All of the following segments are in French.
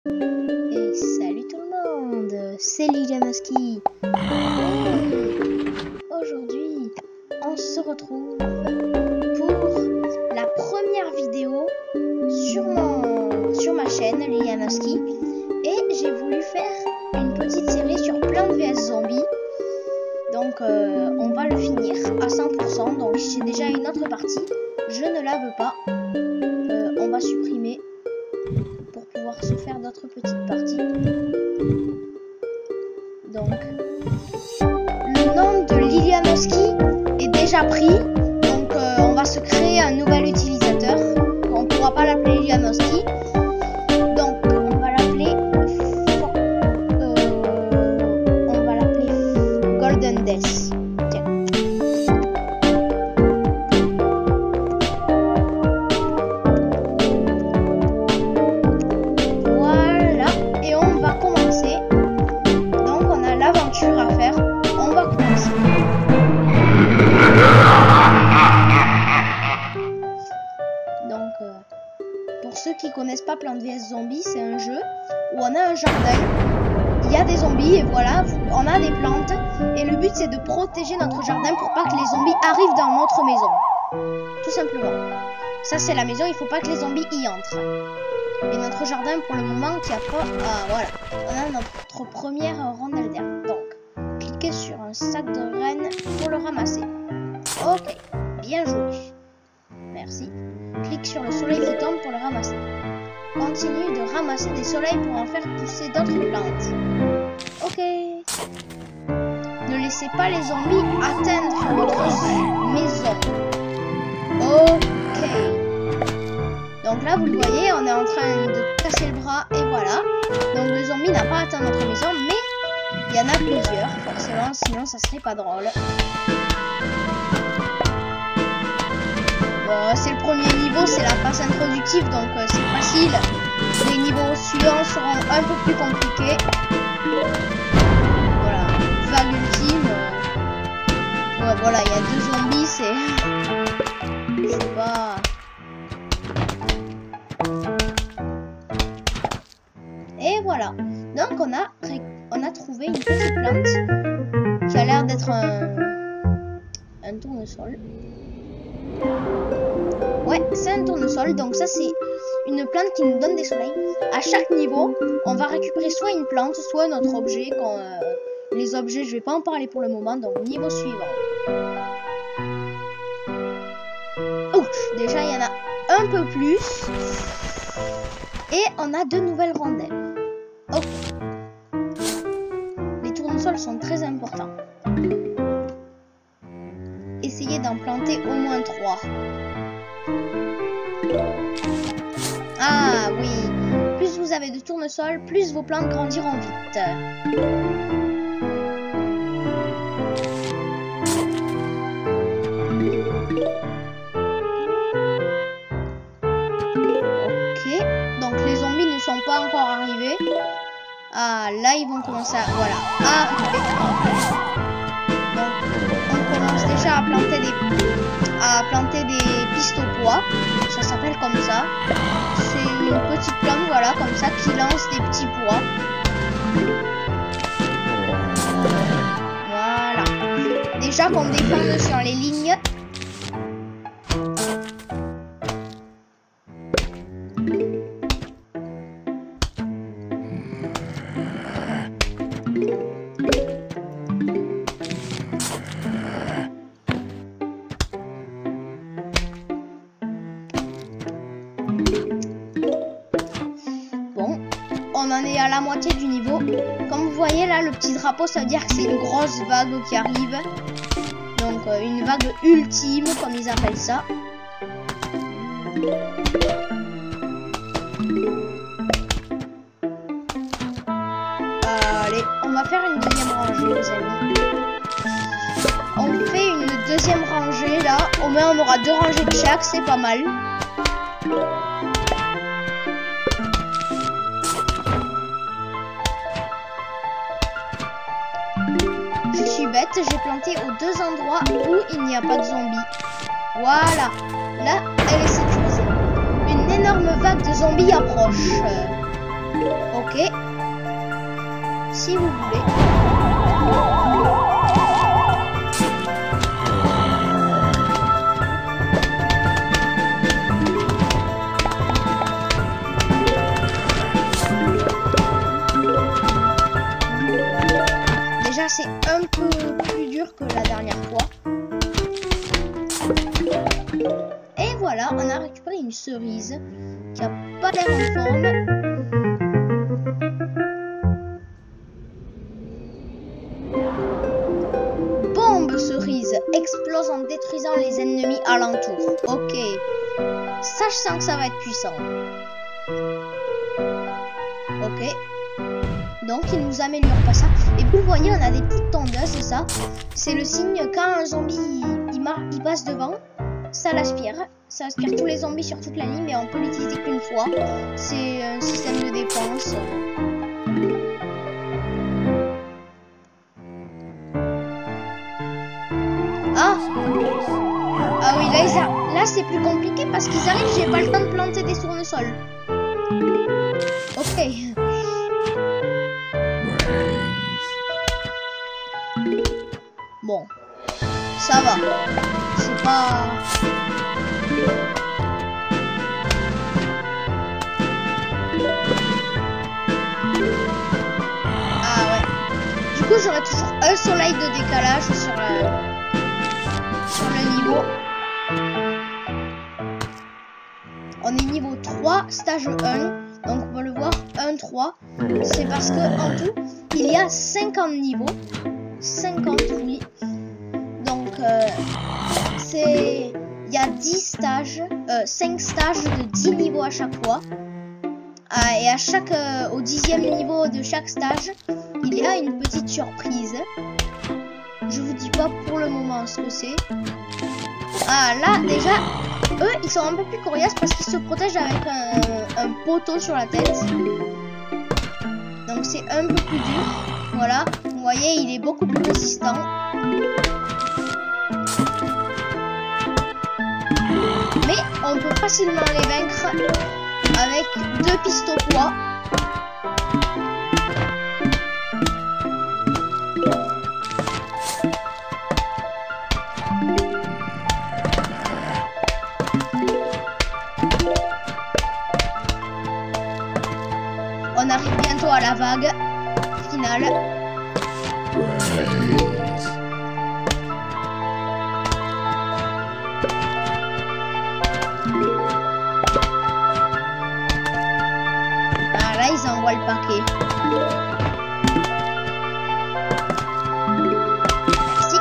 Et salut tout le monde, c'est Lilianoski. Aujourd'hui, on se retrouve pour la première vidéo sur ma chaîne Lilianoski. Et j'ai voulu faire une petite série sur Plants vs Zombies. Donc on va le finir à 100%. Donc j'ai déjà une autre partie. Je ne la veux pas. On va supprimer pour pouvoir se faire d'autres petites parties. Donc le nom de Lilianoski est déjà pris. Donc on va se créer un nouvel utilisateur. On ne pourra pas l'appeler Lilianoski. Donc on va l'appeler Golden Death. Voilà, et on va commencer. Donc on a l'aventure à faire. On va commencer. Donc pour ceux qui connaissent pas Plants vs Zombies, c'est un jeu où on a un jardin. Il y a des zombies et voilà, on a des plantes et le but c'est de protéger notre jardin pour pas que les zombies arrivent dans notre maison. Tout simplement. Ça c'est la maison, il faut pas que les zombies y entrent. Et notre jardin pour le moment qui a pas... Ah voilà, on a notre première rondelle d'herbe. Donc, cliquez sur un sac de graines pour le ramasser. Ok, bien joli. Merci. Clique sur le soleil qui tombe pour le ramasser. Continue de ramasser des soleils pour en faire pousser d'autres plantes. Ok. Ne laissez pas les zombies atteindre votre maison. Ok. Donc là, vous le voyez, on est en train de casser le bras et voilà. Donc le zombie n'a pas atteint notre maison, mais il y en a plusieurs, forcément, sinon ça serait pas drôle. Bon, c'est le premier niveau, c'est la phase introductive, donc c'est facile. Les niveaux suivants seront un peu plus compliqués. Voilà, vague ultime. Ouais, voilà, il y a deux zombies, c'est pas... Et voilà. Donc on a trouvé une petite plante qui a l'air d'être un tournesol. Ouais, c'est un tournesol. Donc ça c'est une plante qui nous donne des soleils. À chaque niveau, on va récupérer soit une plante, soit notre objet. Les objets, je vais pas en parler pour le moment. Donc niveau suivant. Ouch, déjà il y en a un peu plus. Et on a deux nouvelles rondelles. Ok. Les tournesols sont très importants. Essayez d'en planter au moins 3. Ah oui. Plus vous avez de tournesols, plus vos plantes grandiront vite. Ok. Donc les zombies ne sont pas encore arrivés. Ah, là, ils vont commencer à... Voilà, à récupérer. Donc, on commence déjà à planter des pistes au pois. Ça s'appelle comme ça. C'est une petite plante, voilà, comme ça, qui lance des petits pois. Voilà. Déjà qu'on défende sur les lignes. On en est à la moitié du niveau. Comme vous voyez là, le petit drapeau, ça veut dire que c'est une grosse vague qui arrive. Donc une vague ultime, comme ils appellent ça. Allez, on va faire une deuxième rangée, les amis. On fait une deuxième rangée là. Au moins on aura 2 rangées de chaque, c'est pas mal. Je suis bête, j'ai planté aux 2 endroits où il n'y a pas de zombies. Voilà, là elle est sécurisée. Une énorme vague de zombies approche. Ok. Si vous voulez. Déjà, c'est un peu plus dur que la dernière fois. Et voilà, on a récupéré une cerise qui a pas l'air en forme. Bombe cerise explose en détruisant les ennemis alentour. Ok. Ça, je sens que ça va être puissant. Ok. Donc, il nous améliore pas ça. Et vous le voyez, on a des petites tondeuses, c'est ça. C'est le signe quand un zombie il passe devant, ça l'aspire. Ça aspire tous les zombies sur toute la ligne, mais on peut l'utiliser qu'une fois. C'est un système de défense. Ah oui, là c'est plus compliqué parce qu'ils arrivent, j'ai pas le temps de planter des tournesols. Ok. Bon, ça va. C'est pas... Ah ouais. Du coup, j'aurai toujours un soleil de décalage sur le niveau. On est niveau 3, stage 1. Donc on va le voir, 1, 3. C'est parce que en tout, il y a 50 niveaux. 50, oui. Donc il y a 10 stages, 5 stages de 10 niveaux à chaque fois. Et à au 10e niveau de chaque stage, il y a une petite surprise. Je vous dis pas pour le moment ce que c'est. Ah là déjà, eux ils sont un peu plus coriaces parce qu'ils se protègent avec un poteau sur la tête. Donc c'est un peu plus dur. Voilà, vous voyez, il est beaucoup plus résistant. Mais on peut facilement les vaincre avec 2 pistes au poids. On arrive bientôt à la vague finale. Ah là, ils envoient le paquet. Merci.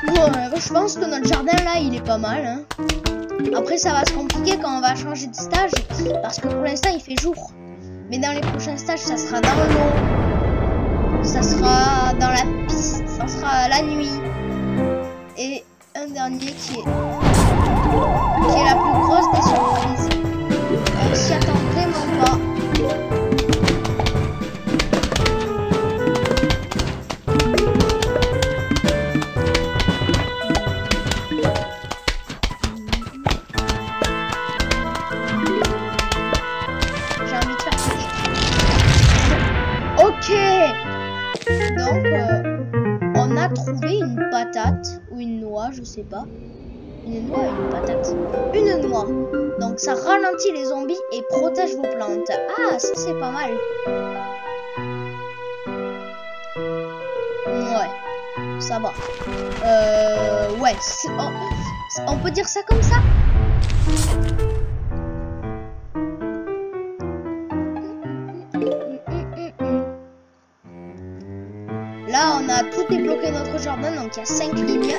Bon, je pense que notre jardin là, il est pas mal. Hein. Après, ça va se compliquer quand on va changer de stage parce que pour l'instant, il fait jour. Mais dans les prochains stages, ça sera dans l'eau, ça sera dans la piste, ça sera la nuit. Et un dernier qui est la plus grosse des surprises. On s'y attend vraiment pas. On a trouvé une patate ou une noix, je sais pas. Une noix ou une patate? Une noix. Donc ça ralentit les zombies et protège vos plantes. Ah, ça c'est pas mal. Ouais, ça va. Ouais, on peut dire ça comme ça? Là, on a tout débloqué notre jardin, donc il y a 5 lignes.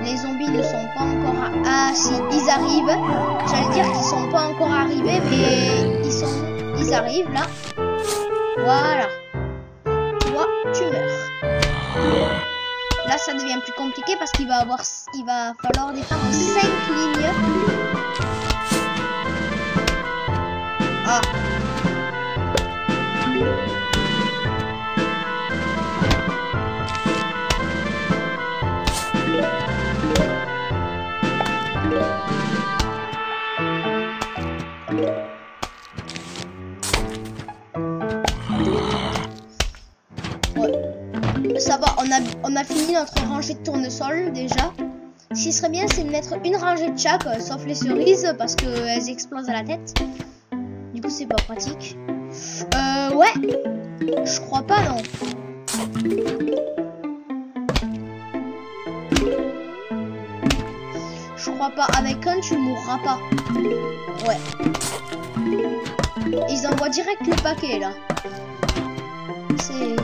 Les zombies ne sont pas encore... Ah si, ils arrivent. J'allais dire qu'ils sont pas encore arrivés, mais ils arrivent là. Voilà. Toi, tu meurs. Là, ça devient plus compliqué parce qu'il va falloir défendre 5 lignes. Ah. on a fini notre rangée de tournesol déjà. Ce qui serait bien, c'est de mettre une rangée de chaque, sauf les cerises, parce qu'elles explosent à la tête. Du coup, c'est pas pratique. Ouais. Je crois pas, non. Je crois pas. Avec un, tu mourras pas. Ouais. Ils envoient direct le paquet, là. C'est...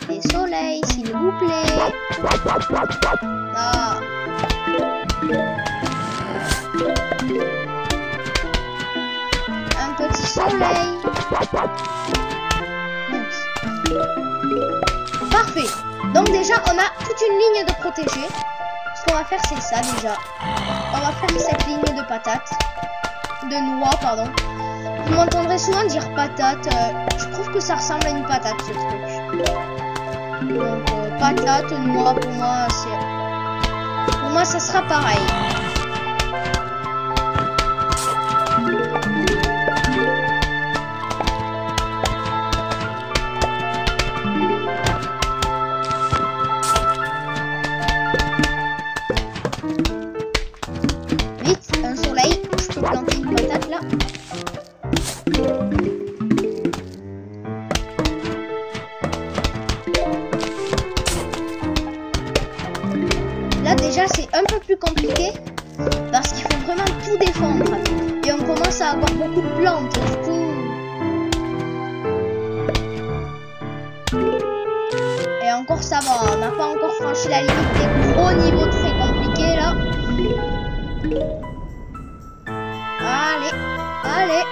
Des soleils, s'il vous plaît. Ah. Un petit soleil. Parfait. Donc déjà, on a toute une ligne de protégés. Ce qu'on va faire, c'est ça déjà. On va faire cette ligne de patates. De noix, pardon. Vous m'entendrez souvent dire patate. Je trouve que ça ressemble à une patate, ce truc. Donc, patate, noix, pour moi, c'est... Pour moi, ça sera pareil. Vite, un soleil. Je peux planter une patate, là. Là déjà c'est un peu plus compliqué parce qu'il faut vraiment tout défendre et on commence à avoir beaucoup de plantes du coup. Et encore ça va, on n'a pas encore franchi la limite des gros niveaux très compliqués là. Allez, allez.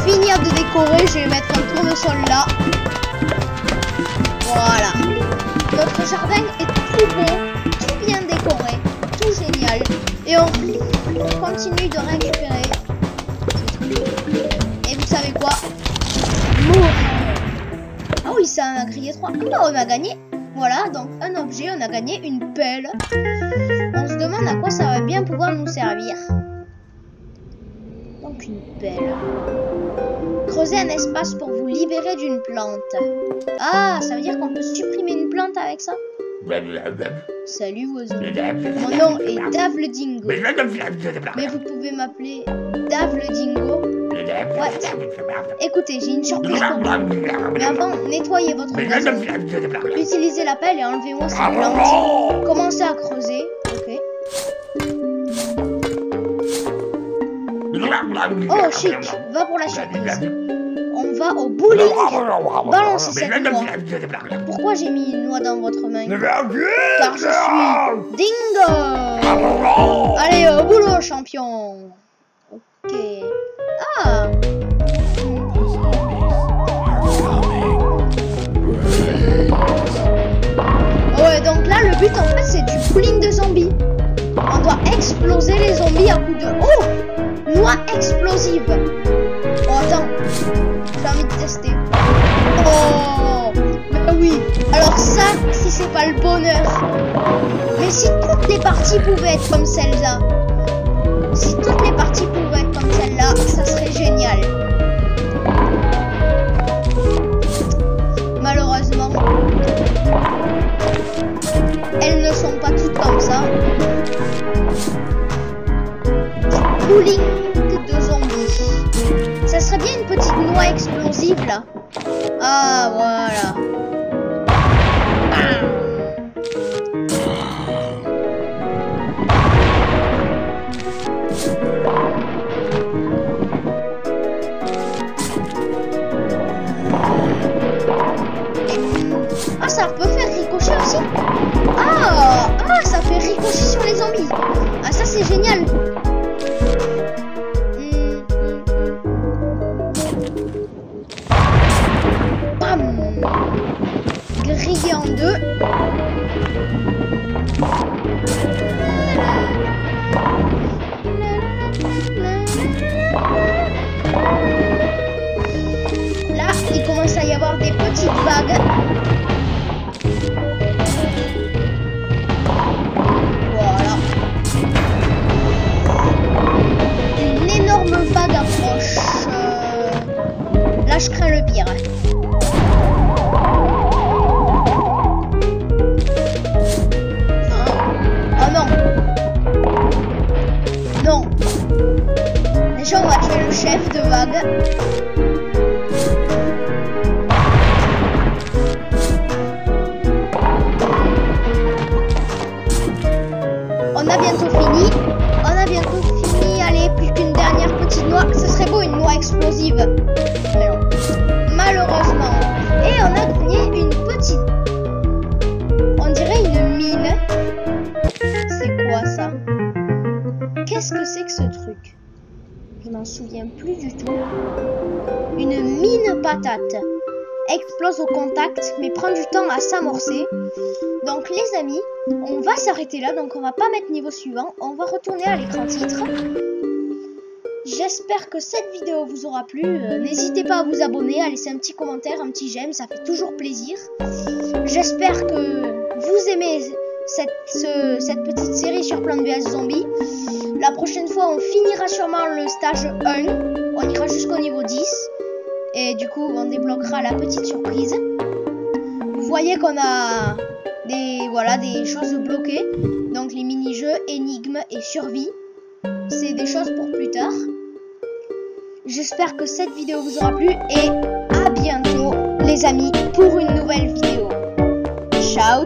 Finir de décorer, je vais mettre un tournesol là. Voilà. Notre jardin est tout beau, tout bien décoré, tout génial. Et on continue de récupérer. Et vous savez quoi? Mourir. Ah oui, ça en a grillé 3. Ah bah on a gagné. Voilà, donc un objet, on a gagné une pelle. On se demande à quoi ça va bien pouvoir nous servir. Donc une pelle. Creusez un espace pour vous libérer d'une plante. Ah, ça veut dire qu'on peut supprimer une plante avec ça? Salut oiseau. Mon nom est Dave le Dingo. Mais vous pouvez m'appeler Dave le Dingo. What? Écoutez, j'ai une surprise pour vous. Mais avant, nettoyez votre gazon. Utilisez la pelle et enlevez-moi ces plantes. Commencez à creuser. Ok. Oh chic, va pour la surprise. On va au bowling. Balancez cette noix. Pourquoi j'ai mis une noix dans votre main? Car je suis Dingo. Allez, au boulot, champion. Ok. Ah. Ouais, donc là, le but en fait, c'est du bowling de zombies. On doit exploser les zombies à coups de... Oh! Noix explosive. Oh, attends. J'ai envie de tester. Oh, mais oui. Alors ça, si c'est pas le bonheur. Mais si toutes les parties pouvaient être comme celle-là. Si toutes les parties pouvaient être comme celle-là, ça serait génial. Malheureusement, elles ne sont pas toutes comme ça. Bowling de zombies. Ça serait bien une petite noix explosive là. Ah voilà. Ah, ça peut faire ricocher aussi. Ah, ça fait ricocher sur les zombies. Ah, ça c'est génial. Grillé en deux. Là, il commence à y avoir des petites vagues. Voilà. Mais non. Malheureusement. Et on a gagné une petite... On dirait une mine. C'est quoi ça? Qu'est-ce que c'est que ce truc? Je m'en souviens plus du tout. Une mine patate. Explose au contact, mais prend du temps à s'amorcer. Donc les amis, on va s'arrêter là. Donc on va pas mettre niveau suivant. On va retourner à l'écran titre. J'espère que cette vidéo vous aura plu. N'hésitez pas à vous abonner, à laisser un petit commentaire, un petit j'aime, ça fait toujours plaisir. J'espère que vous aimez cette petite série sur Plants vs Zombies. La prochaine fois, on finira sûrement le stage 1. On ira jusqu'au niveau 10. Et du coup, on débloquera la petite surprise. Vous voyez qu'on a des choses bloquées. Donc les mini-jeux, énigmes et survie. C'est des choses pour plus tard. J'espère que cette vidéo vous aura plu et à bientôt les amis pour une nouvelle vidéo. Ciao.